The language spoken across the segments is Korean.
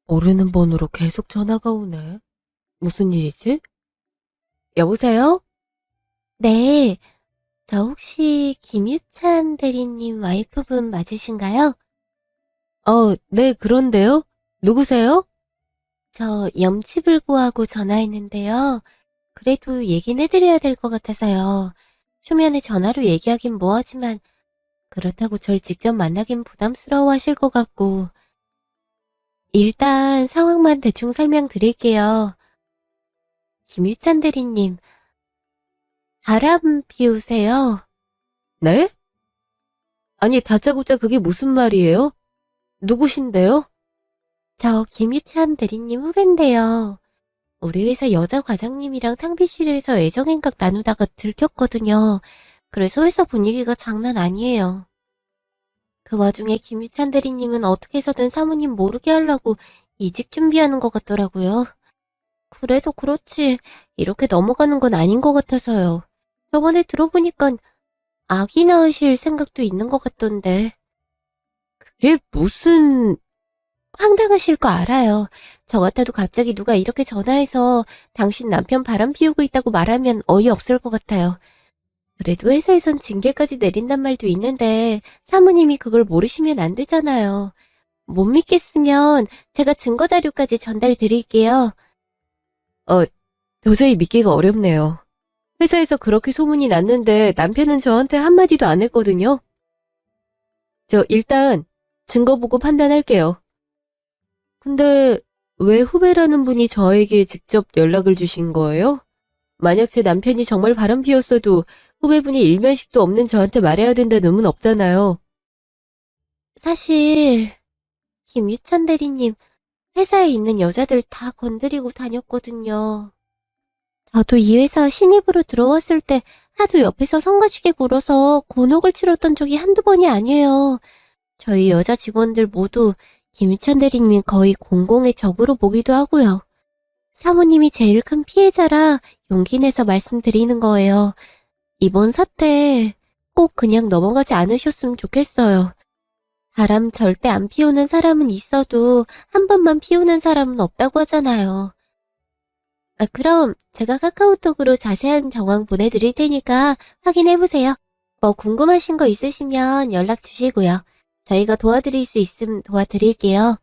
모르는 번호로 계속 전화가 오네. 무슨 일이지? 여보세요? 네, 저 혹시 김유찬 대리님 와이프분 맞으신가요? 네, 그런데요? 누구세요? 저 염치불구하고 전화했는데요. 그래도 얘긴 해드려야 될 것 같아서요. 초면에 전화로 얘기하긴 뭐하지만 그렇다고 절 직접 만나긴 부담스러워 하실 것 같고 일단 상황만 대충 설명드릴게요. 김유찬 대리님, 바람 피우세요? 네? 아니, 다짜고짜 그게 무슨 말이에요? 누구신데요? 저 김유찬 대리님 후배인데요. 우리 회사 여자 과장님이랑 탕비실에서 애정행각 나누다가 들켰거든요. 그래서 회사 분위기가 장난 아니에요. 그 와중에 김유찬 대리님은 어떻게 해서든 사모님 모르게 하려고 이직 준비하는 것 같더라고요. 그래도 그렇지 이렇게 넘어가는 건 아닌 것 같아서요. 저번에 들어보니까 아기 낳으실 생각도 있는 것 같던데. 그게 무슨... 황당하실 거 알아요. 저 같아도 갑자기 누가 이렇게 전화해서 당신 남편 바람 피우고 있다고 말하면 어이없을 것 같아요. 그래도 회사에선 징계까지 내린단 말도 있는데 사모님이 그걸 모르시면 안 되잖아요. 못 믿겠으면 제가 증거 자료까지 전달 드릴게요. 어, 도저히 믿기가 어렵네요. 회사에서 그렇게 소문이 났는데 남편은 저한테 한마디도 안 했거든요. 저 일단 증거 보고 판단할게요. 근데 왜 후배라는 분이 저에게 직접 연락을 주신 거예요? 만약 제 남편이 정말 바람 피웠어도 후배분이 일면식도 없는 저한테 말해야 된다는 의무는 없잖아요. 사실 김유찬 대리님 회사에 있는 여자들 다 건드리고 다녔거든요. 저도 이 회사 신입으로 들어왔을 때 하도 옆에서 성가시게 굴어서 곤혹을 치렀던 적이 한두 번이 아니에요. 저희 여자 직원들 모두 김유찬 대리님 거의 공공의 적으로 보기도 하고요. 사모님이 제일 큰 피해자라 용기 내서 말씀드리는 거예요. 이번 사태 꼭 그냥 넘어가지 않으셨으면 좋겠어요. 바람 절대 안 피우는 사람은 있어도 한 번만 피우는 사람은 없다고 하잖아요. 아, 그럼 제가 카카오톡으로 자세한 정황 보내드릴 테니까 확인해보세요. 뭐 궁금하신 거 있으시면 연락 주시고요. 저희가 도와드릴 수 있으면 도와드릴게요.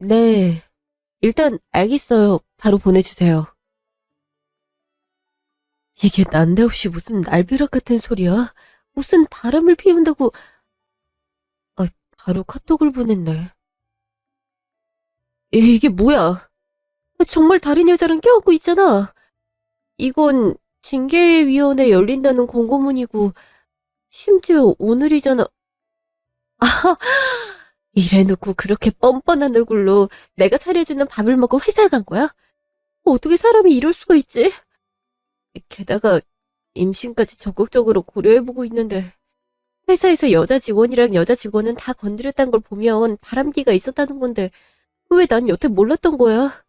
네, 일단 알겠어요. 바로 보내주세요. 이게 난데없이 무슨 날벼락 같은 소리야? 무슨 바람을 피운다고... 바로 카톡을 보냈네. 이게 뭐야? 정말 다른 여자랑 껴안고 있잖아. 이건 징계위원회 열린다는 공고문이고 심지어 오늘이잖아. 이래놓고 그렇게 뻔뻔한 얼굴로 내가 차려주는 밥을 먹고 회사를 간 거야? 어떻게 사람이 이럴 수가 있지? 게다가 임신까지 적극적으로 고려해보고 있는데 회사에서 여자 직원이랑 여자 직원은 다 건드렸다는 걸 보면 바람기가 있었다는 건데 왜 난 여태 몰랐던 거야?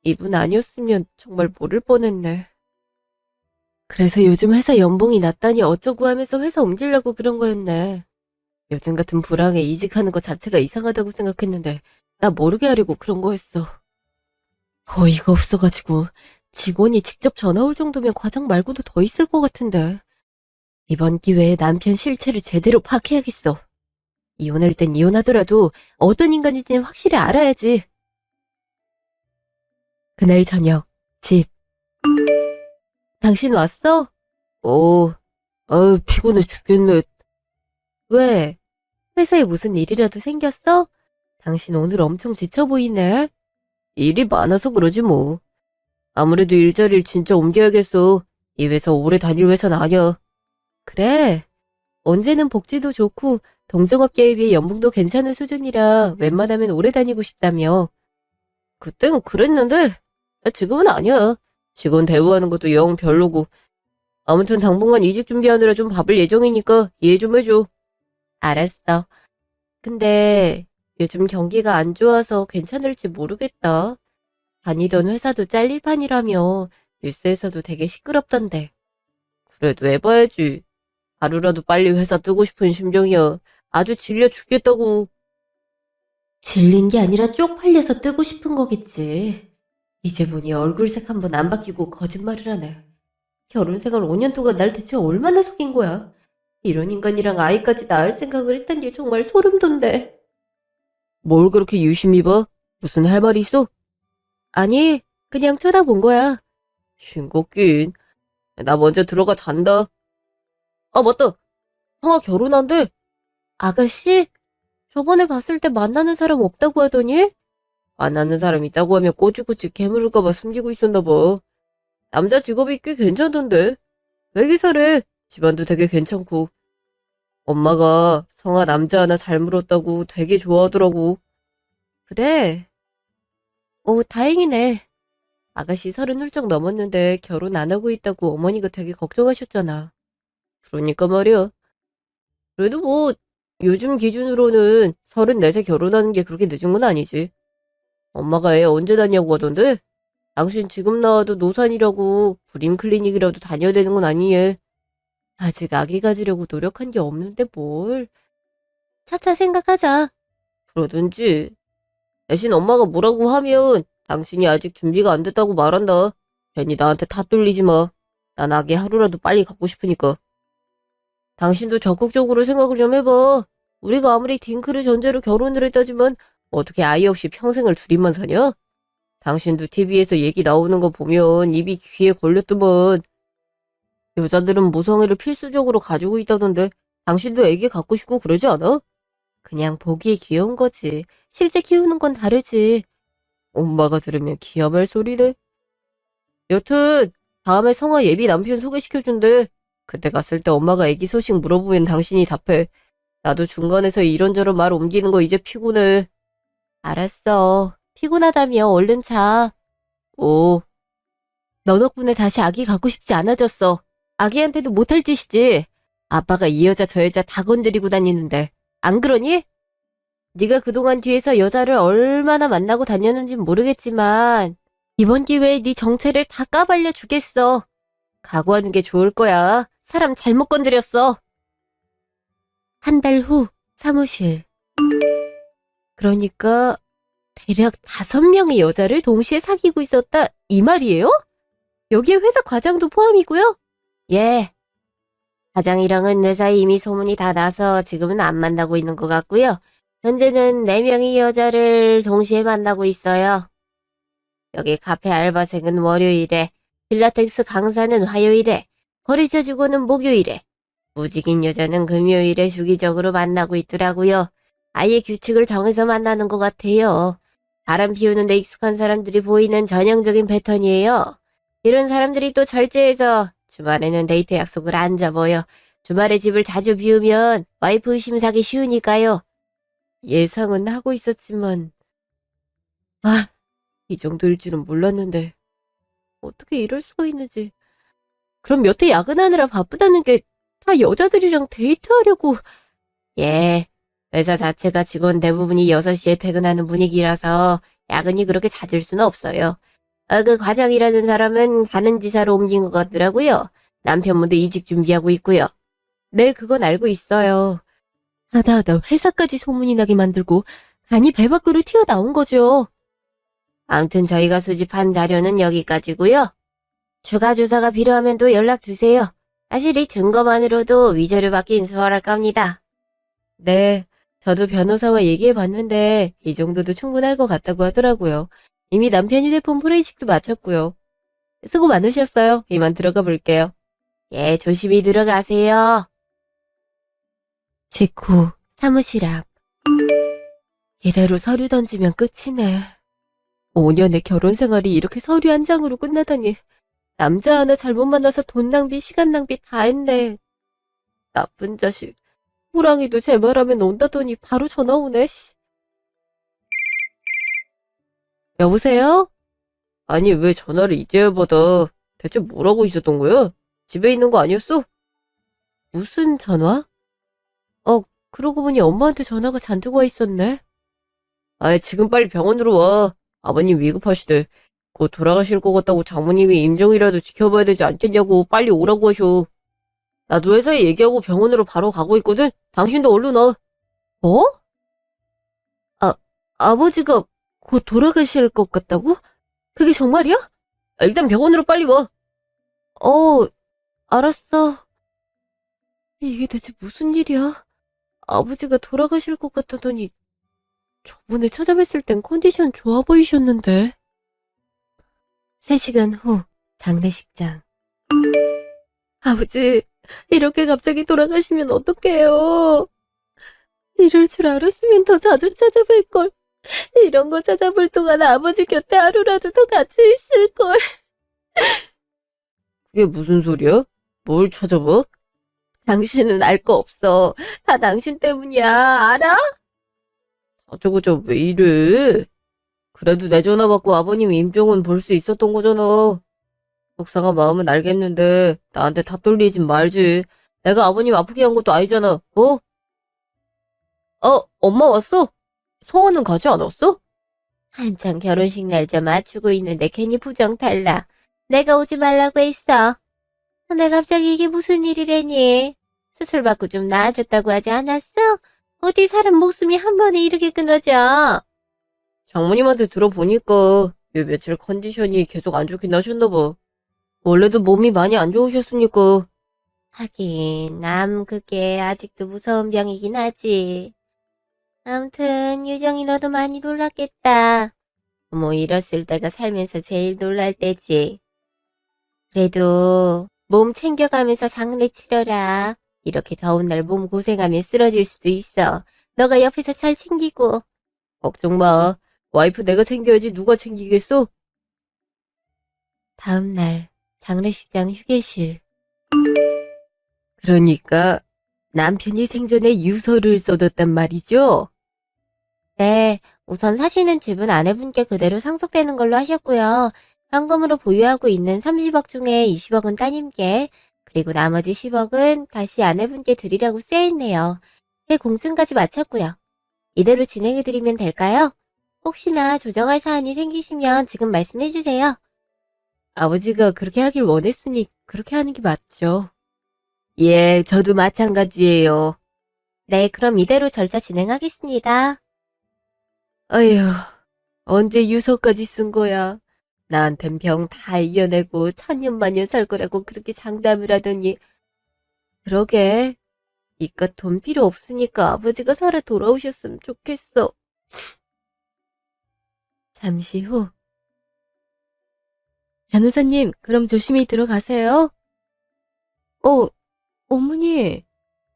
이분 아니었으면 정말 모를 뻔했네. 그래서 요즘 회사 연봉이 낮다니 어쩌고 하면서 회사 옮기려고 그런 거였네. 요즘 같은 불황에 이직하는 것 자체가 이상하다고 생각했는데 나 모르게 하려고 그런 거였어. 어이가 없어가지고 직원이 직접 전화 올 정도면 과장 말고도 더 있을 것 같은데. 이번 기회에 남편 실체를 제대로 파악해야겠어. 이혼할 땐 이혼하더라도 어떤 인간인지는 확실히 알아야지. 그날 저녁, 집. 당신 왔어? 오, 피곤해 죽겠네. 왜? 회사에 무슨 일이라도 생겼어? 당신 오늘 엄청 지쳐 보이네. 일이 많아서 그러지 뭐. 아무래도 일자리를 진짜 옮겨야겠어. 이 회사 오래 다닐 회사는 아니야. 그래. 언제는 복지도 좋고 동종업계에 비해 연봉도 괜찮은 수준이라 웬만하면 오래 다니고 싶다며. 그땐 그랬는데 지금은 아니야. 직원 대우하는 것도 영 별로고. 아무튼 당분간 이직 준비하느라 좀 바쁠 예정이니까 이해 좀 해줘. 알았어. 근데 요즘 경기가 안 좋아서 괜찮을지 모르겠다. 다니던 회사도 잘릴 판이라며 뉴스에서도 되게 시끄럽던데. 그래도 해봐야지. 하루라도 빨리 회사 뜨고 싶은 심정이야. 아주 질려 죽겠다고. 질린 게 아니라 쪽팔려서 뜨고 싶은 거겠지. 이제 보니 얼굴색 한번 안 바뀌고 거짓말을 하네. 결혼 생활 5년 동안 날 대체 얼마나 속인 거야. 이런 인간이랑 아이까지 낳을 생각을 했단 게 정말 소름 돋네. 뭘 그렇게 유심히 봐? 무슨 할 말이 있어? 아니, 그냥 쳐다본 거야. 싱겁긴. 나 먼저 들어가 잔다. 아, 맞다. 형아 결혼한대. 아가씨? 저번에 봤을 때 만나는 사람 없다고 하더니? 만나는 사람 있다고 하면 꼬치꼬치 개물을까봐 숨기고 있었나 봐. 남자 직업이 꽤 괜찮던데. 외기사래. 집안도 되게 괜찮고. 엄마가 성아 남자 하나 잘 물었다고 되게 좋아하더라고. 그래? 오, 다행이네. 아가씨 30 훌쩍 넘었는데 결혼 안 하고 있다고 어머니가 되게 걱정하셨잖아. 그러니까 말이야. 그래도 뭐 요즘 기준으로는 34세 결혼하는 게 그렇게 늦은 건 아니지. 엄마가 애 언제 낳냐고 하던데? 당신 지금 나와도 노산이라고 불임 클리닉이라도 다녀야 되는 건 아니에. 아직 아기 가지려고 노력한 게 없는데 뭘. 차차 생각하자. 그러든지. 대신 엄마가 뭐라고 하면 당신이 아직 준비가 안 됐다고 말한다. 괜히 나한테 탓 돌리지 마. 난 아기 하루라도 빨리 갖고 싶으니까. 당신도 적극적으로 생각을 좀 해봐. 우리가 아무리 딩크를 전제로 결혼을 했다지만 어떻게 아이 없이 평생을 둘이만 사냐? 당신도 TV에서 얘기 나오는 거 보면 입이 귀에 걸렸더만. 여자들은 모성애를 필수적으로 가지고 있다던데 당신도 애기 갖고 싶고 그러지 않아? 그냥 보기에 귀여운 거지. 실제 키우는 건 다르지. 엄마가 들으면 기야 말 소리네. 여튼 다음에 성화 예비 남편 소개시켜준대. 그때 갔을 때 엄마가 애기 소식 물어보면 당신이 답해. 나도 중간에서 이런저런 말 옮기는 거 이제 피곤해. 알았어. 피곤하다며 얼른 자. 오. 너 덕분에 다시 아기 갖고 싶지 않아졌어. 아기한테도 못할 짓이지. 아빠가 이 여자 저 여자 다 건드리고 다니는데. 안 그러니? 네가 그동안 뒤에서 여자를 얼마나 만나고 다녔는진 모르겠지만 이번 기회에 네 정체를 다 까발려 주겠어. 각오하는 게 좋을 거야. 사람 잘못 건드렸어. 한 달 후 사무실. 그러니까 대략 5명의 여자를 동시에 사귀고 있었다 이 말이에요? 여기에 회사 과장도 포함이고요? 예. 과장이랑은 회사에 이미 소문이 다 나서 지금은 안 만나고 있는 것 같고요. 현재는 4명의 여자를 동시에 만나고 있어요. 여기 카페 알바생은 월요일에, 필라테스 강사는 화요일에, 거래처 직원은 목요일에, 무직인 여자는 금요일에 주기적으로 만나고 있더라고요. 아예 규칙을 정해서 만나는 것 같아요. 바람 피우는데 익숙한 사람들이 보이는 전형적인 패턴이에요. 이런 사람들이 또 절제해서 주말에는 데이트 약속을 안 잡아요. 주말에 집을 자주 비우면 와이프 의심 사기 쉬우니까요. 예상은 하고 있었지만 이 정도일 줄은 몰랐는데 어떻게 이럴 수가 있는지. 그럼 몇 해 야근하느라 바쁘다는 게 다 여자들이랑 데이트하려고. 예, 회사 자체가 직원 대부분이 6시에 퇴근하는 분위기라서 야근이 그렇게 잦을 수는 없어요. 그 과장이라는 사람은 가는 지사로 옮긴 것 같더라고요. 남편분도 이직 준비하고 있고요. 네, 그건 알고 있어요. 하다하다 회사까지 소문이 나게 만들고 간이 배 밖으로 튀어나온 거죠. 아무튼 저희가 수집한 자료는 여기까지고요. 추가 조사가 필요하면 또 연락 주세요. 사실 이 증거만으로도 위조를 받긴 수월할 겁니다. 네, 저도 변호사와 얘기해봤는데 이 정도도 충분할 것 같다고 하더라고요. 이미 남편 휴대폰 포렌식도 마쳤고요. 수고 많으셨어요. 이만 들어가 볼게요. 예, 조심히 들어가세요. 직후 사무실 앞. 이대로 서류 던지면 끝이네. 5년의 결혼 생활이 이렇게 서류 한 장으로 끝나다니. 남자 하나 잘못 만나서 돈 낭비, 시간 낭비 다 했네. 나쁜 자식. 호랑이도 제 말하면 온다더니 바로 전화 오네. 씨. 여보세요? 아니 왜 전화를 이제야 받아. 대체 뭐라고 있었던 거야? 집에 있는 거 아니었어? 무슨 전화? 그러고 보니 엄마한테 전화가 잔뜩 와 있었네. 아이 지금 빨리 병원으로 와. 아버님 위급하시대. 곧 돌아가실 것 같다고 장모님이 임종이라도 지켜봐야 되지 않겠냐고 빨리 오라고 하셔. 나도 회사에 얘기하고 병원으로 바로 가고 있거든. 당신도 얼른 와. 어? 아버지가 곧 돌아가실 것 같다고? 그게 정말이야? 일단 병원으로 빨리 와. 알았어. 이게 대체 무슨 일이야? 아버지가 돌아가실 것 같다더니 저번에 찾아뵀을 땐 컨디션 좋아 보이셨는데. 3시간 후 장례식장. 아버지, 이렇게 갑자기 돌아가시면 어떡해요? 이럴 줄 알았으면 더 자주 찾아뵐 걸. 이런 거 찾아볼 동안 아버지 곁에 하루라도 더 같이 있을 걸. 그게 무슨 소리야? 뭘 찾아봐? 당신은 알 거 없어. 다 당신 때문이야. 알아? 어쩌고저 왜 이래? 그래도 내 전화 받고 아버님 임종은 볼 수 있었던 거잖아. 속상한 마음은 알겠는데 나한테 다 돌리진 말지. 내가 아버님 아프게 한 것도 아니잖아. 어? 엄마 왔어? 서원은 가지 않았어? 한창 결혼식 날짜 맞추고 있는데 괜히 부정 탈락. 내가 오지 말라고 했어. 근데 갑자기 이게 무슨 일이래니? 수술 받고 좀 나아졌다고 하지 않았어? 어디 사람 목숨이 한 번에 이렇게 끊어져? 장모님한테 들어보니까 요 며칠 컨디션이 계속 안 좋긴 하셨나 봐. 원래도 몸이 많이 안 좋으셨으니까. 하긴 그게 아직도 무서운 병이긴 하지. 아무튼 유정이 너도 많이 놀랐겠다. 뭐 이랬을 때가 살면서 제일 놀랄 때지. 그래도 몸 챙겨가면서 장례 치러라. 이렇게 더운 날 몸 고생하면 쓰러질 수도 있어. 너가 옆에서 잘 챙기고. 걱정 마. 와이프 내가 챙겨야지 누가 챙기겠어? 다음 날 장례식장 휴게실. 그러니까 남편이 생전에 유서를 써뒀단 말이죠? 네, 우선 사시는 집은 아내분께 그대로 상속되는 걸로 하셨고요. 현금으로 보유하고 있는 30억 중에 20억은 따님께, 그리고 나머지 10억은 다시 아내분께 드리라고 쓰여있네요. 공증까지 마쳤고요. 이대로 진행해드리면 될까요? 혹시나 조정할 사안이 생기시면 지금 말씀해주세요. 아버지가 그렇게 하길 원했으니 그렇게 하는 게 맞죠. 예, 저도 마찬가지예요. 네, 그럼 이대로 절차 진행하겠습니다. 아휴, 언제 유서까지 쓴 거야? 나한텐 병 다 이겨내고 천년만년 살 거라고 그렇게 장담을 하더니. 그러게, 이깟 돈 필요 없으니까 아버지가 살아 돌아오셨으면 좋겠어. 잠시 후. 변호사님, 그럼 조심히 들어가세요. 어머니.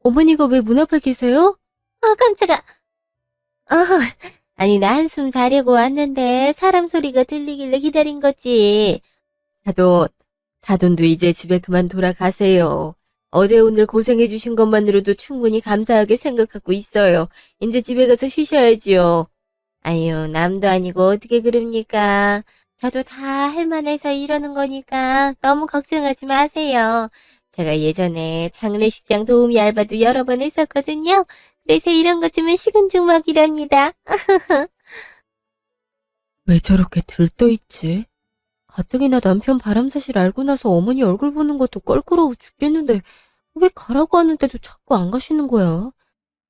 어머니가 왜 문 앞에 계세요? 깜짝아. 아니, 나 한숨 자려고 왔는데 사람 소리가 들리길래 기다린 거지. 사돈도 이제 집에 그만 돌아가세요. 어제 오늘 고생해주신 것만으로도 충분히 감사하게 생각하고 있어요. 이제 집에 가서 쉬셔야지요. 아유, 남도 아니고 어떻게 그럽니까? 저도 다 할만해서 이러는 거니까 너무 걱정하지 마세요. 제가 예전에 장례식장 도우미 알바도 여러 번 했었거든요. 그래서 이런 것 좀 시큰둥막이랍니다. 왜 저렇게 들떠있지? 가뜩이나 남편 바람 사실 알고 나서 어머니 얼굴 보는 것도 껄끄러워 죽겠는데 왜 가라고 하는데도 자꾸 안 가시는 거야?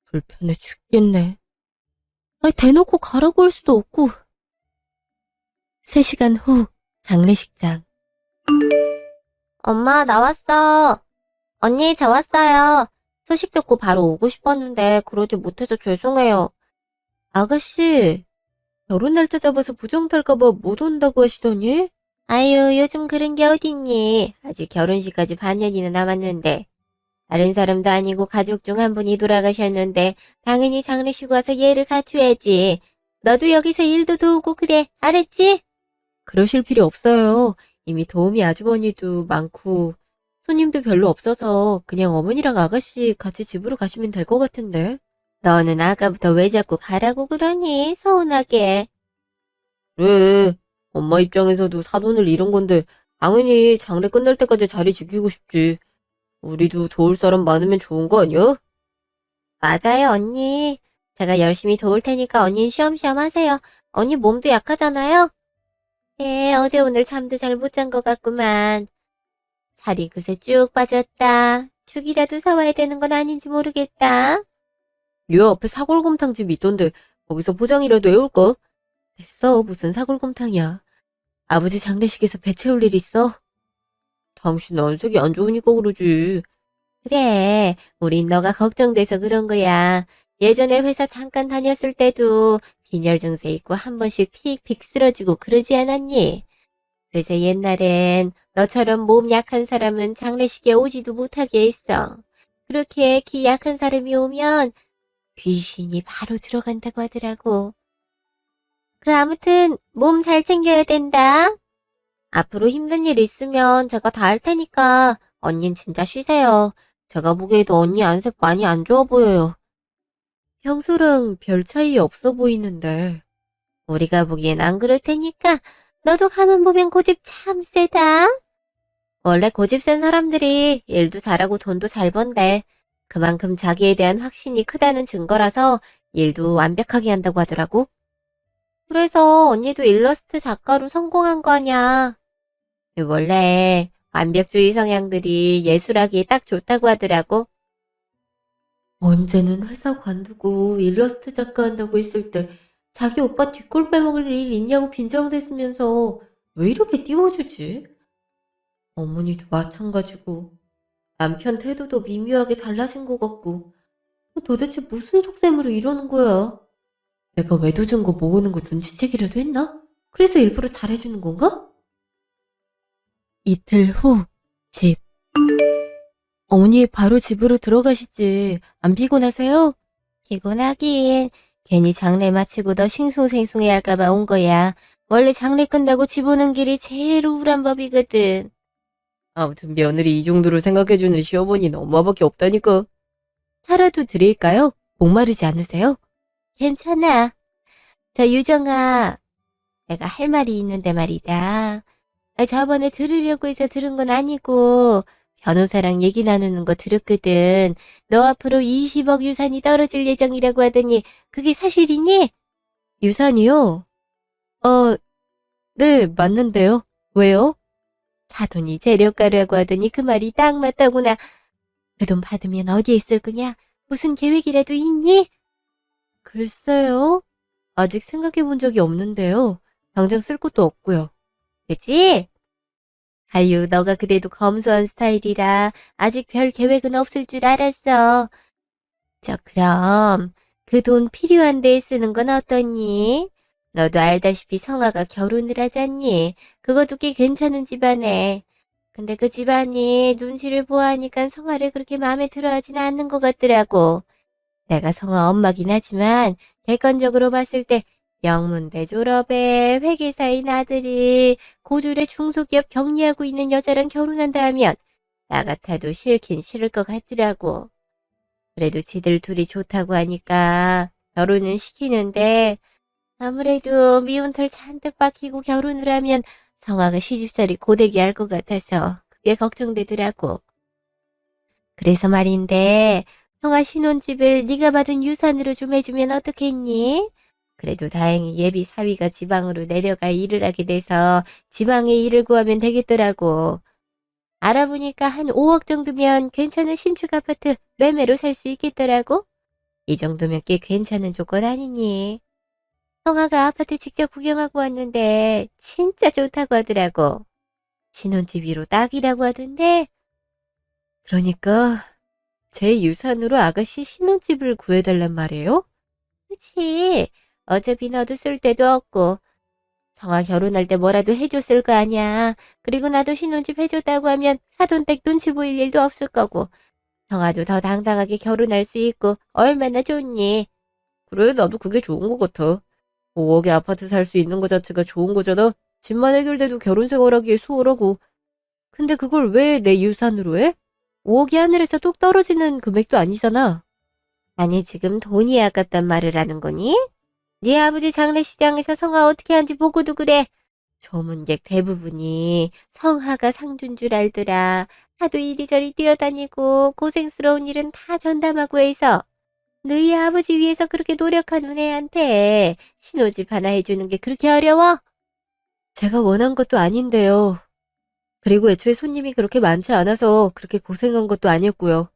불편해 죽겠네. 아니, 대놓고 가라고 할 수도 없고. 3시간 후 장례식장. 엄마, 나왔어. 언니, 저 왔어요. 소식 듣고 바로 오고 싶었는데 그러지 못해서 죄송해요. 아가씨, 결혼 날짜 잡아서 부정 탈까봐 못 온다고 하시더니? 아유, 요즘 그런 게 어딨니. 아직 결혼식까지 반년이나 남았는데. 다른 사람도 아니고 가족 중 한 분이 돌아가셨는데 당연히 장례식 와서 예를 갖춰야지. 너도 여기서 일도 도우고 그래. 알았지? 그러실 필요 없어요. 이미 도우미 아주머니도 많고 손님도 별로 없어서 그냥 어머니랑 아가씨 같이 집으로 가시면 될 것 같은데. 너는 아까부터 왜 자꾸 가라고 그러니? 서운하게. 그래. 엄마 입장에서도 사돈을 잃은 건데 당연히 장례 끝날 때까지 자리 지키고 싶지. 우리도 도울 사람 많으면 좋은 거 아니야? 맞아요, 언니. 제가 열심히 도울 테니까 언니는 쉬엄쉬엄 하세요. 언니 몸도 약하잖아요? 예, 어제 오늘 잠도 잘 못 잔 것 같구만. 살이 그새 쭉 빠졌다. 죽이라도 사와야 되는 건 아닌지 모르겠다. 요 앞에 사골곰탕집 있던데 거기서 포장이라도 해올 거. 됐어, 무슨 사골곰탕이야. 아버지 장례식에서 배 채울 일 있어? 당신 안색이 안 좋으니까 그러지. 그래, 우린 너가 걱정돼서 그런 거야. 예전에 회사 잠깐 다녔을 때도 빈혈 증세 있고 한 번씩 픽픽 쓰러지고 그러지 않았니? 그래서 옛날엔 너처럼 몸 약한 사람은 장례식에 오지도 못하게 했어. 그렇게 기 약한 사람이 오면 귀신이 바로 들어간다고 하더라고. 아무튼 몸 잘 챙겨야 된다. 앞으로 힘든 일 있으면 제가 다 할 테니까 언닌 진짜 쉬세요. 제가 보기에도 언니 안색 많이 안 좋아 보여요. 평소랑 별 차이 없어 보이는데. 우리가 보기엔 안 그럴 테니까 너도 가만 보면 고집 참 세다. 원래 고집 센 사람들이 일도 잘하고 돈도 잘 번대. 그만큼 자기에 대한 확신이 크다는 증거라서 일도 완벽하게 한다고 하더라고. 그래서 언니도 일러스트 작가로 성공한 거 아냐. 원래 완벽주의 성향들이 예술하기에 딱 좋다고 하더라고. 언제는 회사 관두고 일러스트 작가 한다고 했을 때 자기 오빠 뒷골 빼먹을 일 있냐고 빈정댔으면서 왜 이렇게 띄워주지? 어머니도 마찬가지고 남편 태도도 미묘하게 달라진 것 같고 도대체 무슨 속셈으로 이러는 거야? 내가 외도준 거 모으는 거 눈치채기라도 했나? 그래서 일부러 잘해주는 건가? 이틀 후, 집. 어머니 바로 집으로 들어가시지. 안 피곤하세요? 피곤하긴. 괜히 장례 마치고 너 싱숭생숭해 할까봐 온 거야. 원래 장례 끝나고 집 오는 길이 제일 우울한 법이거든. 아무튼 며느리 이 정도로 생각해주는 시어머니는 엄마밖에 없다니까. 차라도 드릴까요? 목마르지 않으세요? 괜찮아. 저 유정아, 내가 할 말이 있는데 말이다. 저번에 들으려고 해서 들은 건 아니고 변호사랑 얘기 나누는 거 들었거든. 너 앞으로 20억 유산이 떨어질 예정이라고 하더니 그게 사실이니? 유산이요? 네, 맞는데요. 왜요? 사돈이 재력가라고 하더니 그 말이 딱 맞다구나. 그 돈 받으면 어디에 쓸 거냐? 무슨 계획이라도 있니? 글쎄요. 아직 생각해 본 적이 없는데요. 당장 쓸 것도 없고요. 그치? 아유, 너가 그래도 검소한 스타일이라 아직 별 계획은 없을 줄 알았어. 그럼 그 돈 필요한 데에 쓰는 건 어떠니? 너도 알다시피 성아가 결혼을 하잖니? 그것도 꽤 괜찮은 집안에. 근데 그 집안이 눈치를 보아하니까 성아를 그렇게 마음에 들어하진 않는 것 같더라고. 내가 성아 엄마긴 하지만 객관적으로 봤을 때 명문대 졸업에 회계사인 아들이 고졸의 중소기업 격리하고 있는 여자랑 결혼한다 하면 나 같아도 싫긴 싫을 것 같더라고. 그래도 지들 둘이 좋다고 하니까 결혼은 시키는데 아무래도 미운 털 잔뜩 박히고 결혼을 하면 성화가 시집살이 고되게 할 것 같아서 그게 걱정되더라고. 그래서 말인데 성화 신혼집을 네가 받은 유산으로 좀 해주면 어떻겠니? 그래도 다행히 예비 사위가 지방으로 내려가 일을 하게 돼서 지방에 일을 구하면 되겠더라고. 알아보니까 한 5억 정도면 괜찮은 신축 아파트 매매로 살 수 있겠더라고. 이 정도면 꽤 괜찮은 조건 아니니? 성아가 아파트 직접 구경하고 왔는데 진짜 좋다고 하더라고. 신혼집이로 딱이라고 하던데. 그러니까 제 유산으로 아가씨 신혼집을 구해달란 말이에요? 그치? 어차피 너도 쓸 데도 없고 성아 결혼할 때 뭐라도 해줬을 거 아니야. 그리고 나도 신혼집 해줬다고 하면 사돈댁 눈치 보일 일도 없을 거고 성아도 더 당당하게 결혼할 수 있고 얼마나 좋니? 그래, 나도 그게 좋은 것 같아. 5억에 아파트 살 수 있는 거 자체가 좋은 거잖아. 집만 해결돼도 결혼 생활하기에 수월하고. 근데 그걸 왜 내 유산으로 해? 5억이 하늘에서 뚝 떨어지는 금액도 아니잖아. 아니 지금 돈이 아깝단 말을 하는 거니? 네 아버지 장례식장에서 성아 어떻게 한지 보고도 그래. 조문객 대부분이 성하가 상준 줄 알더라. 하도 이리저리 뛰어다니고 고생스러운 일은 다 전담하고 해서 너희 아버지 위해서 그렇게 노력하는 애한테 신혼집 하나 해주는 게 그렇게 어려워? 제가 원한 것도 아닌데요. 그리고 애초에 손님이 그렇게 많지 않아서 그렇게 고생한 것도 아니었고요.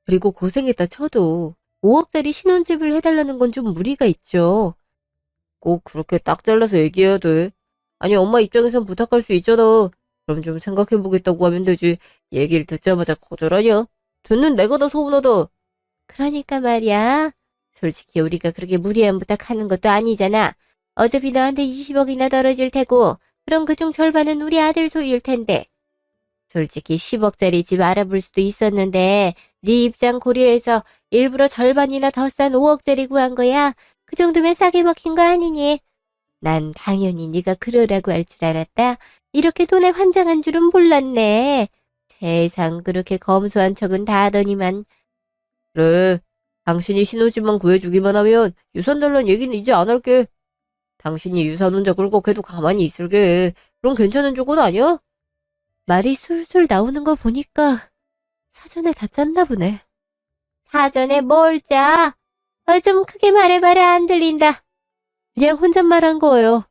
그리고 고생했다 쳐도 5억짜리 신혼집을 해달라는 건 좀 무리가 있죠. 꼭 그렇게 딱 잘라서 얘기해야 돼. 아니, 엄마 입장에선 부탁할 수 있잖아. 그럼 좀 생각해보겠다고 하면 되지. 얘기를 듣자마자 거절하냐? 듣는 내가 더 서운하다. 그러니까 말이야. 솔직히 우리가 그렇게 무리한 부탁하는 것도 아니잖아. 어차피 너한테 20억이나 떨어질 테고, 그럼 그중 절반은 우리 아들 소유일 텐데. 솔직히 10억짜리 집 알아볼 수도 있었는데, 네 입장 고려해서 일부러 절반이나 더 싼 5억짜리 구한 거야. 그 정도면 싸게 먹힌 거 아니니? 난 당연히 네가 그러라고 할 줄 알았다. 이렇게 돈에 환장한 줄은 몰랐네. 세상 그렇게 검소한 척은 다 하더니만. 그래. 당신이 신혼집만 구해주기만 하면 유산 달란 얘기는 이제 안 할게. 당신이 유산 혼자 꿀꺽해도 가만히 있을게. 그럼 괜찮은 조건 아니야? 말이 술술 나오는 거 보니까 사전에 다 짰나 보네. 사전에 뭘 짜? 좀 크게 말해봐라. 안 들린다. 그냥 혼잣말한 거예요.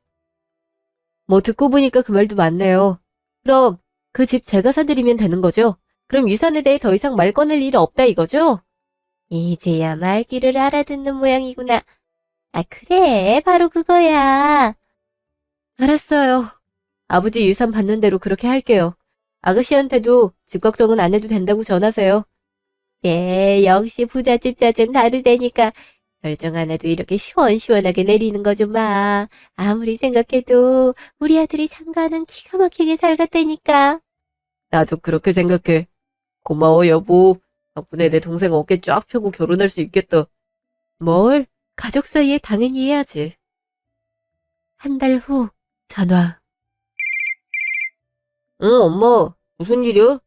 뭐 듣고 보니까 그 말도 맞네요. 그럼 그 집 제가 사드리면 되는 거죠? 그럼 유산에 대해 더 이상 말 꺼낼 일 없다 이거죠? 이제야 말귀를 알아듣는 모양이구나. 아, 그래. 바로 그거야. 알았어요. 아버지 유산 받는 대로 그렇게 할게요. 아가씨한테도 집 걱정은 안 해도 된다고 전하세요. 네, 역시 부잣집 자제는 다르다니까. 결정 안 해도 이렇게 시원시원하게 내리는 거 좀 봐. 아무리 생각해도 우리 아들이 장가는 기가 막히게 잘 갔다니까. 나도 그렇게 생각해. 고마워 여보. 덕분에 내 동생 어깨 쫙 펴고 결혼할 수 있겠다. 뭘? 가족 사이에 당연히 해야지. 한 달 후 전화. 응, 엄마. 무슨 일이야?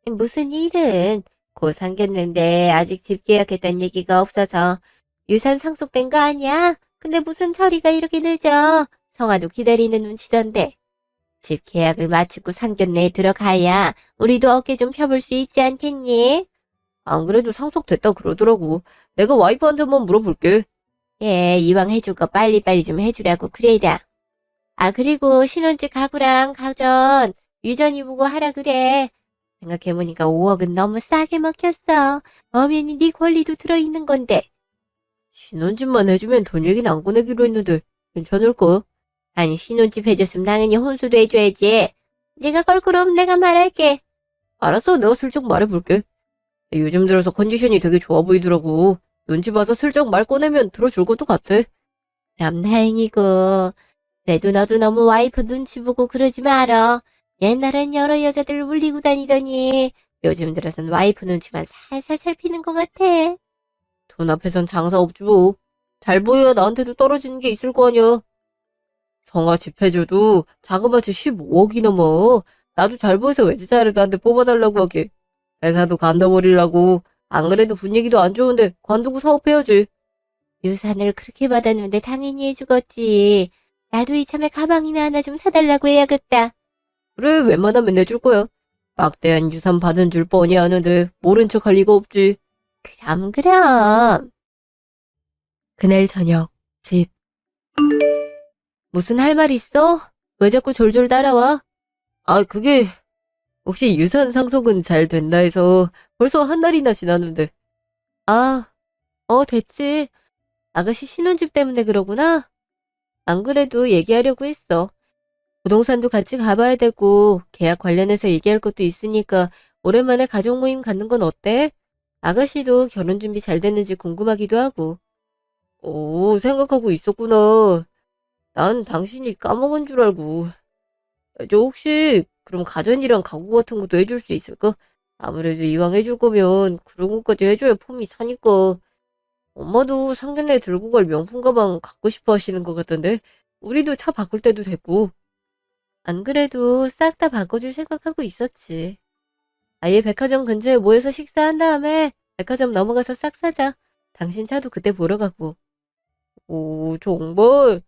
무슨 일은? 곧 상견례인데 아직 집 계약했다는 얘기가 없어서 유산 상속된 거 아니야? 근데 무슨 처리가 이렇게 늦어? 성화도 기다리는 눈치던데. 집 계약을 마치고 상견례에 들어가야 우리도 어깨 좀 펴볼 수 있지 않겠니? 안 그래도 상속됐다 그러더라고. 내가 와이프한테 한번 물어볼게. 예, 이왕 해줄 거 빨리빨리 좀 해주라고 그래라. 아, 그리고 신혼집 가구랑 가전, 유전이 보고 하라 그래. 생각해보니까 5억은 너무 싸게 먹혔어. 엄연히 네 권리도 들어있는 건데. 신혼집만 해주면 돈 얘기는 안 꺼내기로 했는데 괜찮을까? 아니, 신혼집 해줬으면 당연히 혼수도 해줘야지. 네가 껄끄러우면 내가 말할게. 알았어, 내가 슬쩍 말해볼게. 요즘 들어서 컨디션이 되게 좋아 보이더라고. 눈치 봐서 슬쩍 말 꺼내면 들어줄 것도 같아. 그럼 다행이고. 그래도 너도 너무 와이프 눈치 보고 그러지 마라. 옛날엔 여러 여자들 울리고 다니더니 요즘 들어선 와이프 눈치만 살살 살피는 것 같아. 돈 앞에선 장사 없지 뭐. 잘 보여야 나한테도 떨어지는 게 있을 거 아니야. 성아 집 해줘도 자그마치 15억이 넘어. 나도 잘 보여서 외제차를 나한테 뽑아달라고 하게. 회사도 간다버리려고. 안 그래도 분위기도 안 좋은데 관두고 사업해야지. 유산을 그렇게 받았는데 당연히 해주겠지. 나도 이참에 가방이나 하나 좀 사달라고 해야겠다. 그래, 웬만하면 내줄 거야. 막대한 유산 받은 줄 뻔히 아는데 모른 척 할 리가 없지. 그럼. 그날 저녁, 집. 무슨 할 말 있어? 왜 자꾸 졸졸 따라와? 아, 그게 혹시 유산 상속은 잘 된다 해서 벌써 한 달이나 지났는데. 아, 됐지. 아가씨 신혼집 때문에 그러구나. 안 그래도 얘기하려고 했어. 부동산도 같이 가봐야 되고 계약 관련해서 얘기할 것도 있으니까 오랜만에 가족 모임 갖는 건 어때? 아가씨도 결혼 준비 잘 됐는지 궁금하기도 하고. 오, 생각하고 있었구나. 난 당신이 까먹은 줄 알고. 저 혹시 그럼 가전이랑 가구 같은 것도 해줄 수 있을까? 아무래도 이왕 해줄 거면 그런 것까지 해줘야 폼이 사니까. 엄마도 상견례 들고 갈 명품 가방 갖고 싶어 하시는 것 같던데 우리도 차 바꿀 때도 됐고. 안 그래도 싹 다 바꿔줄 생각하고 있었지. 아예 백화점 근처에 모여서 식사한 다음에 백화점 넘어가서 싹 사자. 당신 차도 그때 보러 가고. 오, 정말?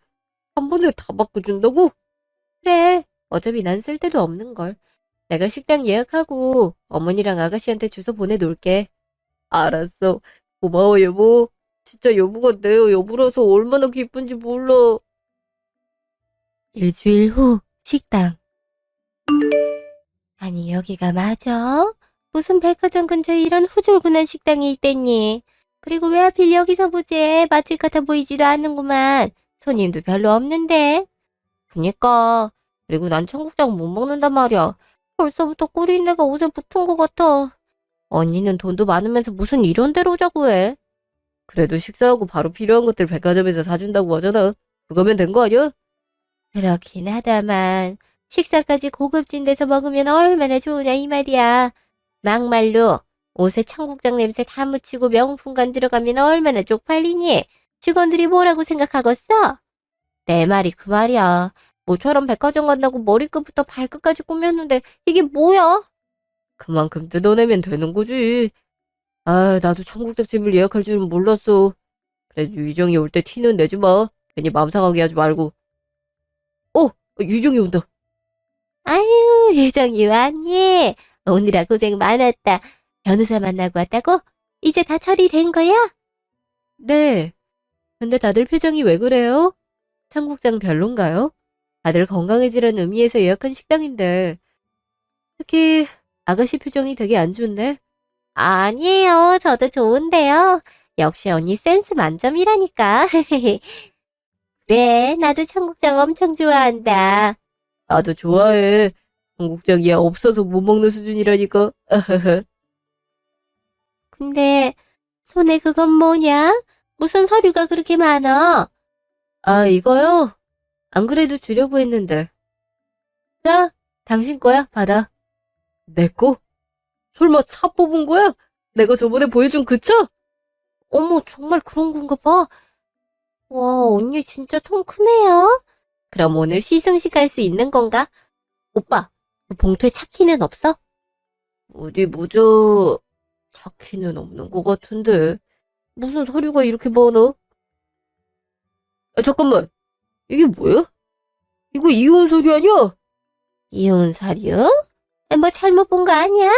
한 번에 다 바꿔준다고? 그래. 어차피 난 쓸 데도 없는 걸. 내가 식당 예약하고 어머니랑 아가씨한테 주소 보내놓을게. 알았어. 고마워, 여보. 진짜 여보가 내 여보라서 얼마나 기쁜지 몰라. 일주일 후 식당. 아니, 여기가 맞아? 무슨 백화점 근처에 이런 후줄근한 식당이 있댔니? 그리고 왜 하필 여기서 보지? 맛집 같아 보이지도 않는구만. 손님도 별로 없는데. 그니까. 그리고 난 청국장 못 먹는단 말이야. 벌써부터 꼬리내가 옷에 붙은 것 같아. 언니는 돈도 많으면서 무슨 이런 데로 오자고 해. 그래도 식사하고 바로 필요한 것들 백화점에서 사준다고 하잖아. 그거면 된 거 아니야? 그렇긴 하다만 식사까지 고급진 데서 먹으면 얼마나 좋으냐 이 말이야. 막말로 옷에 청국장 냄새 다 묻히고 명품관 들어가면 얼마나 쪽팔리니? 직원들이 뭐라고 생각하겠어? 내 말이 그 말이야. 모처럼 백화점 간다고 머리끝부터 발끝까지 꾸몄는데 이게 뭐야? 그만큼 뜯어내면 되는 거지. 아, 나도 청국장집을 예약할 줄은 몰랐어. 그래, 유정이 올 때 티는 내지 마. 괜히 마음 상하게 하지 말고. 유정이 온다. 아유, 유정이 왔니? 오느라 고생 많았다. 변호사 만나고 왔다고? 이제 다 처리된 거야? 네. 근데 다들 표정이 왜 그래요? 청국장 별론가요? 다들 건강해지라는 의미에서 예약한 식당인데. 특히 아가씨 표정이 되게 안 좋은데? 아니에요. 저도 좋은데요. 역시 언니 센스 만점이라니까. 그래, 나도 청국장 엄청 좋아한다. 나도 좋아해. 청국장이야 없어서 못 먹는 수준이라니까. 근데 손에 그건 뭐냐? 무슨 서류가 그렇게 많아? 아, 이거요? 안 그래도 주려고 했는데. 자, 당신 거야. 받아. 내 거? 설마 차 뽑은 거야? 내가 저번에 보여준 그 차? 어머, 정말 그런 건가 봐. 와, 언니 진짜 통 크네요. 그럼 오늘 시승식 할 수 있는 건가? 오빠, 그 봉투에 차키는 없어? 어디 뭐죠? 차키는 없는 것 같은데. 무슨 서류가 이렇게 많아? 아, 잠깐만. 이게 뭐야? 이거 이혼 서류 아니야? 이혼 서류? 뭐 잘못 본 거 아니야?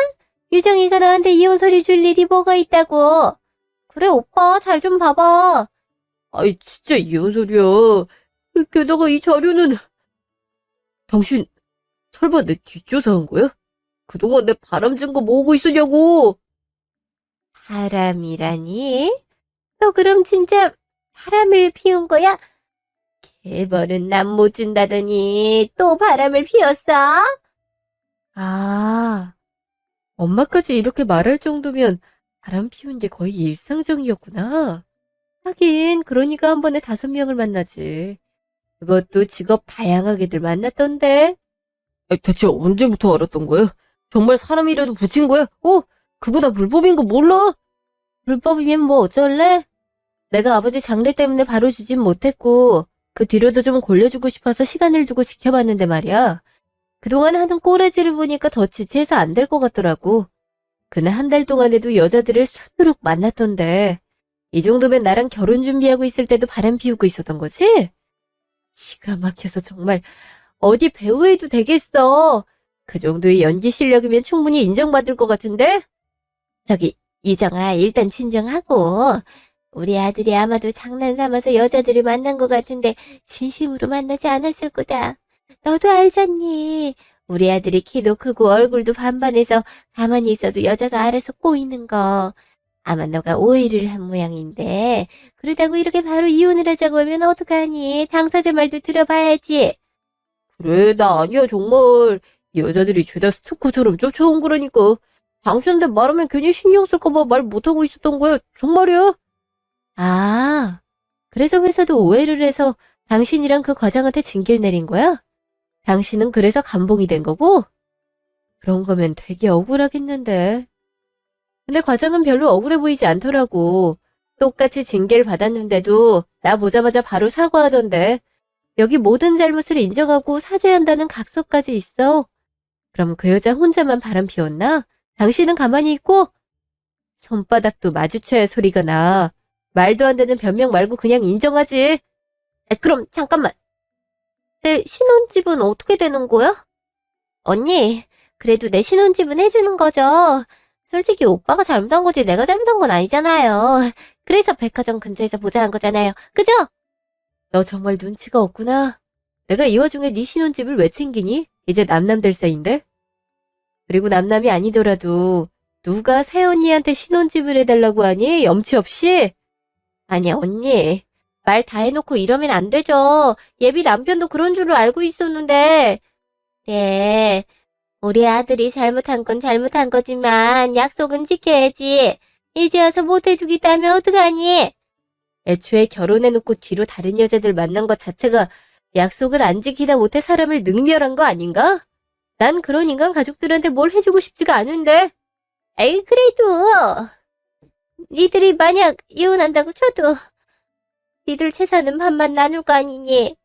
유정이가 너한테 이혼 서류 줄 일이 뭐가 있다고. 그래, 오빠 잘 좀 봐봐. 아이, 진짜 이혼 서류야. 게다가 이 자료는 당신 설마 내 뒷조사한 거야? 그동안 내 바람진 거 모으고 있었냐고. 바람이라니? 너 그럼 진짜 바람을 피운 거야? 개벌은 남 못 준다더니 또 바람을 피웠어? 아, 엄마까지 이렇게 말할 정도면 바람 피운 게 거의 일상적이었구나. 하긴 그러니까 한 번에 5명을 만나지. 그것도 직업 다양하게들 만났던데. 대체 언제부터 알았던 거야? 정말 사람이라도 붙인 거야? 그거 다 불법인 거 몰라? 불법이면 뭐 어쩔래? 내가 아버지 장례 때문에 바로 주진 못했고 그 뒤로도 좀 골려주고 싶어서 시간을 두고 지켜봤는데 말이야. 그동안 하는 꼬라지를 보니까 더 지체해서 안 될 것 같더라고. 그는 한 달 동안에도 여자들을 수두룩 만났던데 이 정도면 나랑 결혼 준비하고 있을 때도 바람 피우고 있었던 거지? 기가 막혀서 정말 어디 배우해도 되겠어. 그 정도의 연기 실력이면 충분히 인정받을 것 같은데? 저기, 유정아, 일단 진정하고. 우리 아들이 아마도 장난 삼아서 여자들을 만난 것 같은데 진심으로 만나지 않았을 거다. 너도 알잖니. 우리 아들이 키도 크고 얼굴도 반반해서 가만히 있어도 여자가 알아서 꼬이는 거. 아마 너가 오해를 한 모양인데 그러다고 이렇게 바로 이혼을 하자고 하면 어떡하니? 당사자 말도 들어봐야지. 그래, 나 아니야, 정말. 이 여자들이 죄다 스토커처럼 쫓아온 거라니까. 당신한테 말하면 괜히 신경 쓸까봐 말 못하고 있었던 거야. 정말이야. 아, 그래서 회사도 오해를 해서 당신이랑 그 과장한테 징계를 내린 거야? 당신은 그래서 감봉이 된 거고? 그런 거면 되게 억울하겠는데. 근데 과장은 별로 억울해 보이지 않더라고. 똑같이 징계를 받았는데도 나 보자마자 바로 사과하던데. 여기 모든 잘못을 인정하고 사죄한다는 각서까지 있어. 그럼 그 여자 혼자만 바람 피웠나? 당신은 가만히 있고? 손바닥도 마주쳐야 소리가 나. 말도 안 되는 변명 말고 그냥 인정하지. 그럼 잠깐만. 내 신혼집은 어떻게 되는 거야? 언니, 그래도 내 신혼집은 해주는 거죠. 솔직히 오빠가 잘못한 거지 내가 잘못한 건 아니잖아요. 그래서 백화점 근처에서 보자한 거잖아요. 그죠? 너 정말 눈치가 없구나. 내가 이 와중에 네 신혼집을 왜 챙기니? 이제 남남 될 사이인데? 그리고 남남이 아니더라도 누가 새언니한테 신혼집을 해달라고 하니? 염치 없이? 아니, 언니. 말 다 해놓고 이러면 안 되죠. 예비 남편도 그런 줄로 알고 있었는데. 네, 우리 아들이 잘못한 건 잘못한 거지만 약속은 지켜야지. 이제 와서 못 해주겠다면 어떡하니? 애초에 결혼해놓고 뒤로 다른 여자들 만난 것 자체가 약속을 안 지키다 못해 사람을 능멸한 거 아닌가? 난 그런 인간 가족들한테 뭘 해주고 싶지가 않은데. 에이, 그래도 니들이 만약 이혼한다고 쳐도 니들 재산은 반반 나눌 거 아니니?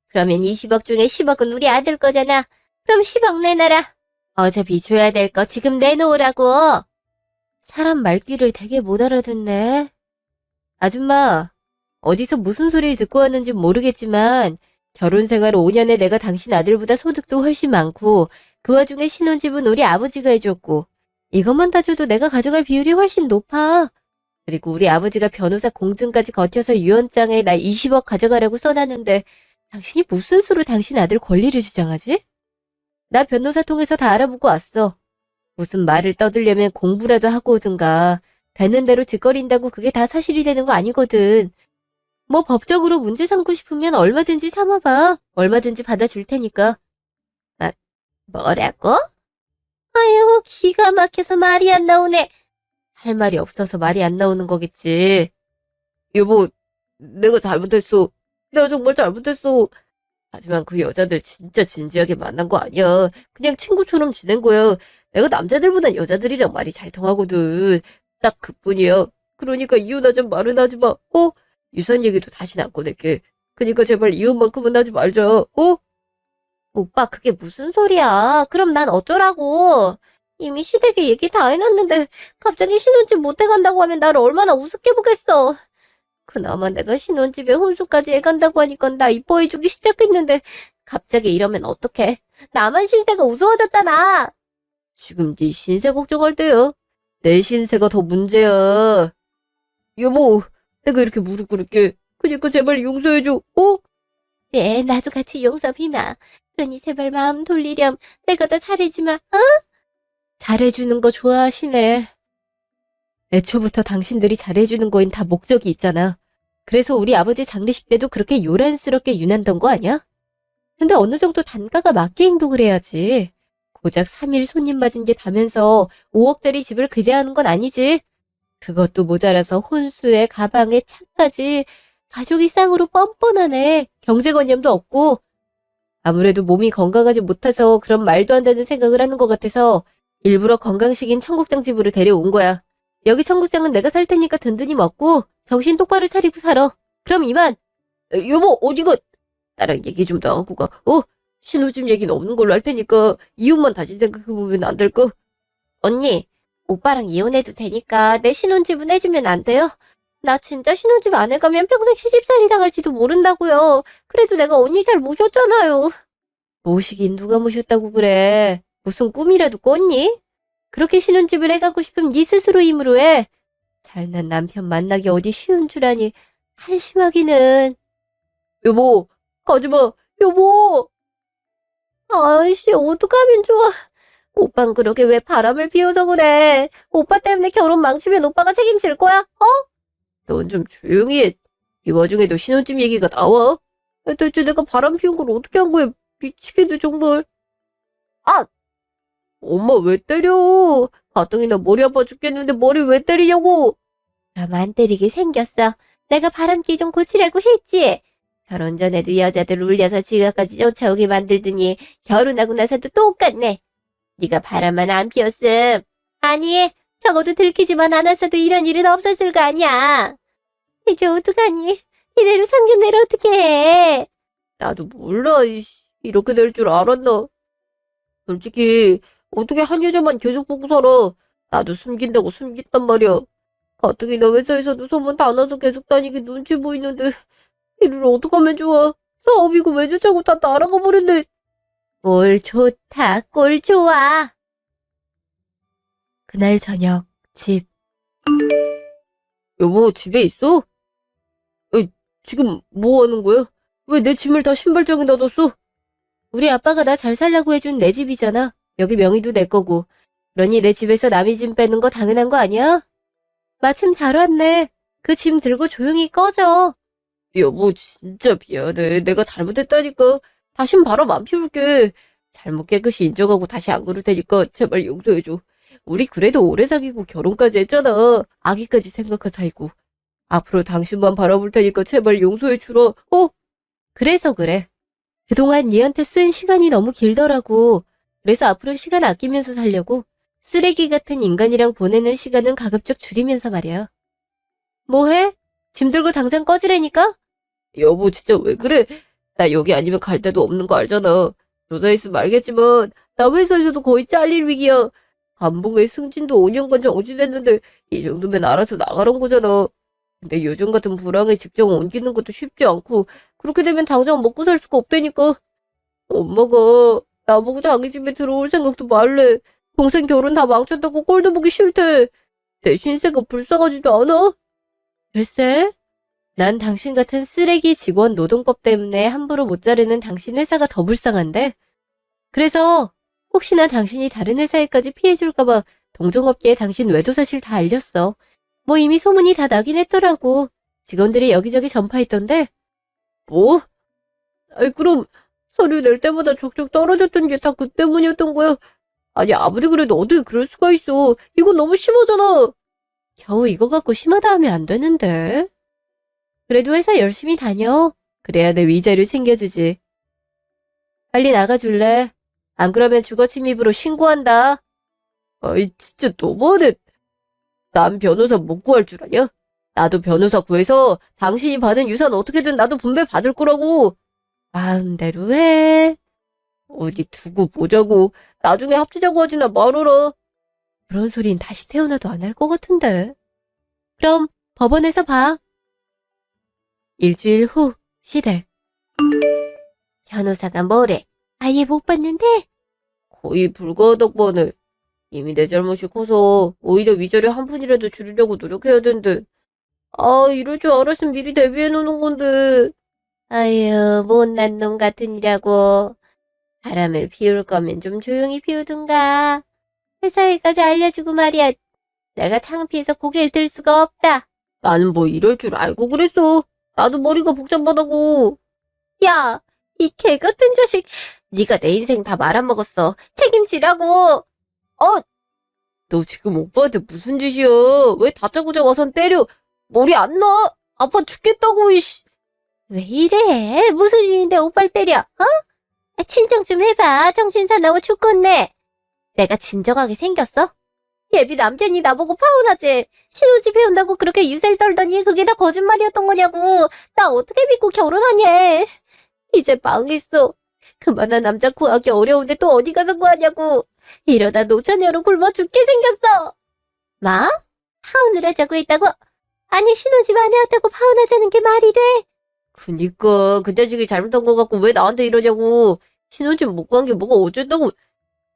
그러면 20억 중에 10억은 우리 아들 거잖아. 그럼 10억 내놔라. 어차피 줘야 될 거 지금 내놓으라고. 사람 말귀를 되게 못 알아듣네. 아줌마, 어디서 무슨 소리를 듣고 왔는지 모르겠지만 결혼 생활 5년에 내가 당신 아들보다 소득도 훨씬 많고 그 와중에 신혼집은 우리 아버지가 해줬고 이것만 다 줘도 내가 가져갈 비율이 훨씬 높아. 그리고 우리 아버지가 변호사 공증까지 거쳐서 유언장에 나 20억 가져가라고 써놨는데 당신이 무슨 수로 당신 아들 권리를 주장하지? 나 변호사 통해서 다 알아보고 왔어. 무슨 말을 떠들려면 공부라도 하고 오든가. 되는 대로 짓거린다고 그게 다 사실이 되는 거 아니거든. 뭐 법적으로 문제 삼고 싶으면 얼마든지 삼아봐. 얼마든지 받아줄 테니까. 뭐라고? 아유, 기가 막혀서 말이 안 나오네. 할 말이 없어서 말이 안 나오는 거겠지. 여보, 내가 잘못했어. 내가 정말 잘못했어. 하지만 그 여자들 진짜 진지하게 만난 거 아니야. 그냥 친구처럼 지낸 거야. 내가 남자들보단 여자들이랑 말이 잘 통하거든. 딱 그뿐이야. 그러니까 이혼하자 말은 하지 마. 유산 얘기도 다시는 안 꺼낼게. 그니까 제발 이혼만큼은 하지 말자. 오빠, 그게 무슨 소리야. 그럼 난 어쩌라고. 이미 시댁에 얘기 다 해놨는데 갑자기 신혼집 못 해간다고 하면 나를 얼마나 우습게 보겠어. 그나마 내가 신혼집에 혼수까지 해간다고 하니까 나 이뻐해주기 시작했는데 갑자기 이러면 어떡해. 나만 신세가 우스워졌잖아. 지금 네 신세 걱정할 때야. 내 신세가 더 문제야. 여보, 내가 이렇게 무릎 꿇을게. 그니까 제발 용서해줘. 네, 나도 같이 용서 비마. 그러니 제발 마음 돌리렴. 내가 더 잘해주마. 어? 잘해주는 거 좋아하시네. 애초부터 당신들이 잘해주는 거엔 다 목적이 있잖아. 그래서 우리 아버지 장례식 때도 그렇게 요란스럽게 윤한던 거 아니야? 근데 어느 정도 단가가 맞게 행동을 해야지. 고작 3일 손님 맞은 게 다면서 5억짜리 집을 기대하는 건 아니지. 그것도 모자라서 혼수에 가방에 차까지 가족이 쌍으로 뻔뻔하네. 경제관념도 없고. 아무래도 몸이 건강하지 못해서 그런 말도 안 되는 생각을 하는 것 같아서 일부러 건강식인 청국장 집으로 데려온 거야. 여기 청국장은 내가 살 테니까 든든히 먹고 정신 똑바로 차리고 살아. 그럼 이만. 여보, 어디가? 나랑 얘기 좀 더 하고 가. 신혼집 얘기는 없는 걸로 할 테니까 이혼만 다시 생각해보면 안 될까? 언니, 오빠랑 이혼해도 되니까 내 신혼집은 해주면 안 돼요? 나 진짜 신혼집 안 해가면 평생 시집살이 당할지도 모른다고요. 그래도 내가 언니 잘 모셨잖아요. 모시긴 누가 모셨다고 그래. 무슨 꿈이라도 꿨니? 그렇게 신혼집을 해가고 싶으면 네 스스로 힘으로 해. 잘난 남편 만나기 어디 쉬운 줄 아니. 한심하기는. 여보, 가지마. 여보. 아이씨, 어떡하면 좋아. 오빤 그러게 왜 바람을 피워서 그래. 오빠 때문에 결혼 망치면 오빠가 책임질 거야? 넌 좀 조용히 해. 이 와중에도 신혼집 얘기가 나와. 대체 내가 바람 피운 걸 어떻게 한 거야. 미치겠네 정말. 아! 엄마 왜 때려? 가뜩이나 머리 아파 죽겠는데 머리 왜 때리냐고. 그럼 안 때리게 생겼어. 내가 바람기 좀 고치라고 했지. 결혼 전에도 여자들 울려서 지가까지 쫓아오게 만들더니 결혼하고 나서도 똑같네. 네가 바람만 안 피웠음. 아니, 적어도 들키지만 않았어도 이런 일은 없었을 거 아니야. 이제 어떡하니? 이대로 상견례를 어떻게 해? 나도 몰라. 이씨. 이렇게 될 줄 알았나. 솔직히 어떻게 한 여자만 계속 보고 살아. 나도 숨긴다고 숨겼단 말이야. 가뜩이나 회사에서도 소문 다 나서 계속 다니기 눈치 보이는데 이를 어떡하면 좋아. 사업이고 외제차고 다 날아가 버렸네. 꼴 좋다, 꼴 좋아. 그날 저녁 집. 여보 집에 있어? 지금 뭐 하는 거야? 왜 내 짐을 다 신발장에 놔뒀어? 우리 아빠가 나 잘 살라고 해준 내 집이잖아. 여기 명의도 내 거고. 그러니 내 집에서 남의 짐 빼는 거 당연한 거 아니야? 마침 잘 왔네. 그 짐 들고 조용히 꺼져. 여보, 진짜 미안해. 내가 잘못했다니까. 다신 바람 안 피울게. 잘못 깨끗이 인정하고 다시 안 그럴 테니까 제발 용서해줘. 우리 그래도 오래 사귀고 결혼까지 했잖아. 아기까지 생각한 사이고. 앞으로 당신만 바라볼 테니까 제발 용서해주라. 그래서 그래. 그동안 니한테 쓴 시간이 너무 길더라고. 그래서 앞으로 시간 아끼면서 살려고 쓰레기 같은 인간이랑 보내는 시간은 가급적 줄이면서 말이야. 뭐해? 짐 들고 당장 꺼지라니까? 여보, 진짜 왜 그래? 나 여기 아니면 갈 데도 없는 거 알잖아. 너자 있으면 알겠지만 나 회사에서도 거의 잘릴 위기야. 감봉의 승진도 5년간 정지됐는데 이 정도면 알아서 나가란 거잖아. 근데 요즘 같은 불황에 직장 옮기는 것도 쉽지 않고 그렇게 되면 당장 먹고 살 수가 없다니까. 엄마가 나보고 자기 집에 들어올 생각도 말래. 동생 결혼 다 망쳤다고 꼴도 보기 싫대. 내 신세가 불쌍하지도 않아? 글쎄, 난 당신 같은 쓰레기 직원 노동법 때문에 함부로 못 자르는 당신 회사가 더 불쌍한데? 그래서 혹시나 당신이 다른 회사에까지 피해줄까봐 동종업계에 당신 외도 사실 다 알렸어. 뭐 이미 소문이 다 나긴 했더라고. 직원들이 여기저기 전파했던데. 뭐? 아이 그럼 서류 낼 때마다 족족 떨어졌던 게 다 그 때문이었던 거야. 아니 아무리 그래도 어떻게 그럴 수가 있어. 이건 너무 심하잖아. 겨우 이거 갖고 심하다 하면 안 되는데. 그래도 회사 열심히 다녀. 그래야 내 위자료 챙겨주지. 빨리 나가줄래? 안 그러면 주거침입으로 신고한다. 아이 진짜 너무하네. 난 변호사 못 구할 줄 아냐? 나도 변호사 구해서 당신이 받은 유산 어떻게든 나도 분배 받을 거라고. 마음대로 해. 어디 두고 보자고. 나중에 합치자고 하지나 말어라. 그런 소린 다시 태어나도 안 할 것 같은데. 그럼 법원에서 봐. 일주일 후 시댁. 변호사가 뭐래? 아예 못 봤는데? 거의 불가하다고. 이미 내 잘못이 커서 오히려 위자료 한 푼이라도 줄이려고 노력해야 된대. 아, 이럴 줄 알았으면 미리 대비해 놓는 건데. 아유, 못난 놈 같으니라고. 바람을 피울 거면 좀 조용히 피우든가. 회사에까지 알려주고 말이야. 내가 창피해서 고개를 들 수가 없다. 나는 뭐 이럴 줄 알고 그랬어. 나도 머리가 복잡하다고. 야, 이 개 같은 자식. 네가 내 인생 다 말아먹었어. 책임지라고. 너 지금 오빠한테 무슨 짓이야? 왜 다짜고짜 와선 때려? 머리 안 나? 아파 죽겠다고, 이씨. 왜 이래? 무슨 일인데 오빠를 때려? 친정 좀 해봐. 정신 사나워 죽겠네. 내가 진정하게 생겼어? 예비 남편이 나보고 파혼하지. 신혼집 해온다고 그렇게 유세를 떨더니 그게 다 거짓말이었던 거냐고. 나 어떻게 믿고 결혼하냐. 이제 망했어. 그만한 남자 구하기 어려운데 또 어디 가서 구하냐고. 이러다 노처녀로 굶어 죽게 생겼어. 뭐? 파혼을 하자고 했다고? 아니 신혼집 안 해왔다고 파혼하자는 게 말이 돼? 그니까 그 자식이 잘못한 거 같고 왜 나한테 이러냐고. 신혼집 못 간 게 뭐가 어쨌다고.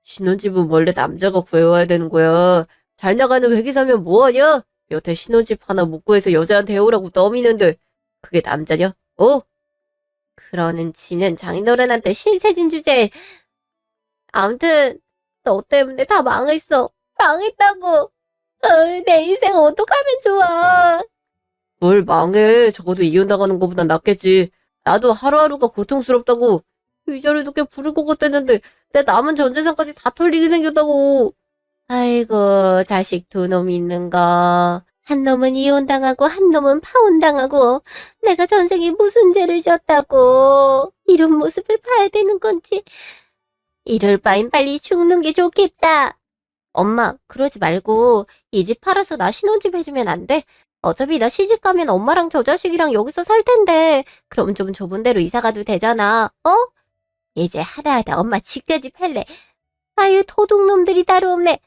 신혼집은 원래 남자가 구해와야 되는 거야. 잘 나가는 회계사면 뭐하냐? 여태 신혼집 하나 못 구해서 여자한테 해오라고 떠미는데 그게 남자냐? 그러는 지는 장인어른한테 신세진 주제에. 아무튼 너 때문에 다 망했어. 망했다고. 내 인생 어떡하면 좋아. 뭘 망해. 적어도 이혼 나가는 거보단 낫겠지. 나도 하루하루가 고통스럽다고. 위자료도 꽤 부를 것 같았는데 내 남은 전 재산까지 다 털리게 생겼다고. 아이고 자식 두 놈 있는 거. 한 놈은 이혼당하고 한 놈은 파혼당하고 내가 전생에 무슨 죄를 졌다고. 이런 모습을 봐야 되는 건지. 이럴 바엔 빨리 죽는 게 좋겠다. 엄마 그러지 말고 이 집 팔아서 나 신혼집 해주면 안 돼? 어차피 나 시집 가면 엄마랑 저 자식이랑 여기서 살 텐데 그럼 좀 좁은 데로 이사 가도 되잖아. 이제 하다하다 엄마 집까지 팔래. 아유 도둑놈들이 따로 없네.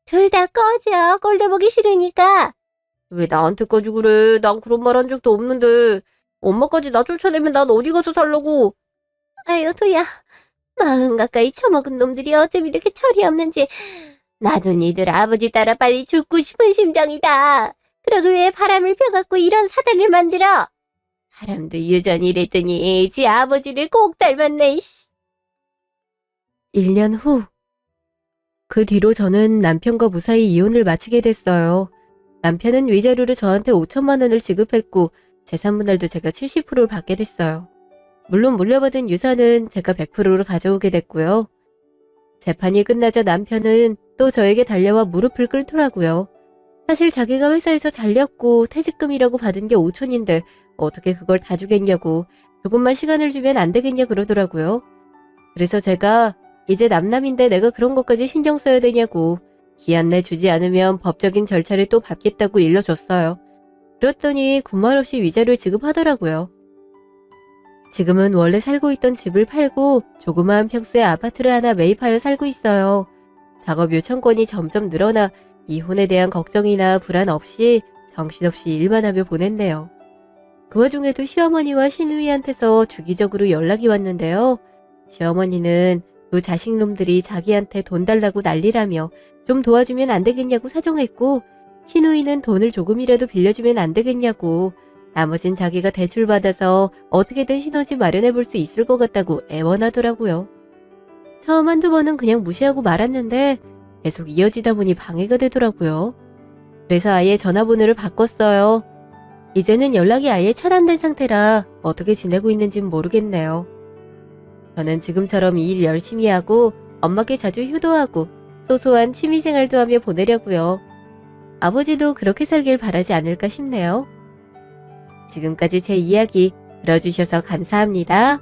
둘 다 꺼져. 꼴대 보기 싫으니까. 왜 나한테까지 그래? 난 그런 말 한 적도 없는데. 엄마까지 나 쫓아내면 난 어디 가서 살라고. 아유 도야. 40 가까이 처먹은 놈들이 어쩜 이렇게 철이 없는지. 나도 니들 아버지 따라 빨리 죽고 싶은 심정이다. 그러고 왜 바람을 펴갖고 이런 사단을 만들어? 바람도 유전이 이랬더니 지 아버지를 꼭 닮았네. 1년 후 그 뒤로 저는 남편과 무사히 이혼을 마치게 됐어요. 남편은 위자료로 저한테 5천만 원을 지급했고 재산 분할도 제가 70%를 받게 됐어요. 물론 물려받은 유산은 제가 100%를 가져오게 됐고요. 재판이 끝나자 남편은 또 저에게 달려와 무릎을 꿇더라고요. 사실 자기가 회사에서 잘렸고 퇴직금이라고 받은 게 5천인데 어떻게 그걸 다 주겠냐고, 조금만 시간을 주면 안 되겠냐 그러더라고요. 그래서 제가 이제 남남인데 내가 그런 것까지 신경 써야 되냐고, 기한 내 주지 않으면 법적인 절차를 또 밟겠다고 일러줬어요. 그랬더니 군말 없이 위자료를 지급하더라고요. 지금은 원래 살고 있던 집을 팔고 조그마한 평수의 아파트를 하나 매입하여 살고 있어요. 작업 요청권이 점점 늘어나 이혼에 대한 걱정이나 불안 없이 정신없이 일만 하며 보냈네요. 그 와중에도 시어머니와 시누이한테서 주기적으로 연락이 왔는데요. 시어머니는 두 자식놈들이 자기한테 돈 달라고 난리라며 좀 도와주면 안 되겠냐고 사정했고, 시누이는 돈을 조금이라도 빌려주면 안 되겠냐고, 나머진 자기가 대출받아서 어떻게든 신혼집 마련해 볼 수 있을 것 같다고 애원하더라고요. 처음 한두 번은 그냥 무시하고 말았는데 계속 이어지다 보니 방해가 되더라고요. 그래서 아예 전화번호를 바꿨어요. 이제는 연락이 아예 차단된 상태라 어떻게 지내고 있는진 모르겠네요. 저는 지금처럼 이 일 열심히 하고 엄마께 자주 효도하고 소소한 취미생활도 하며 보내려고요. 아버지도 그렇게 살길 바라지 않을까 싶네요. 지금까지 제 이야기 들어주셔서 감사합니다.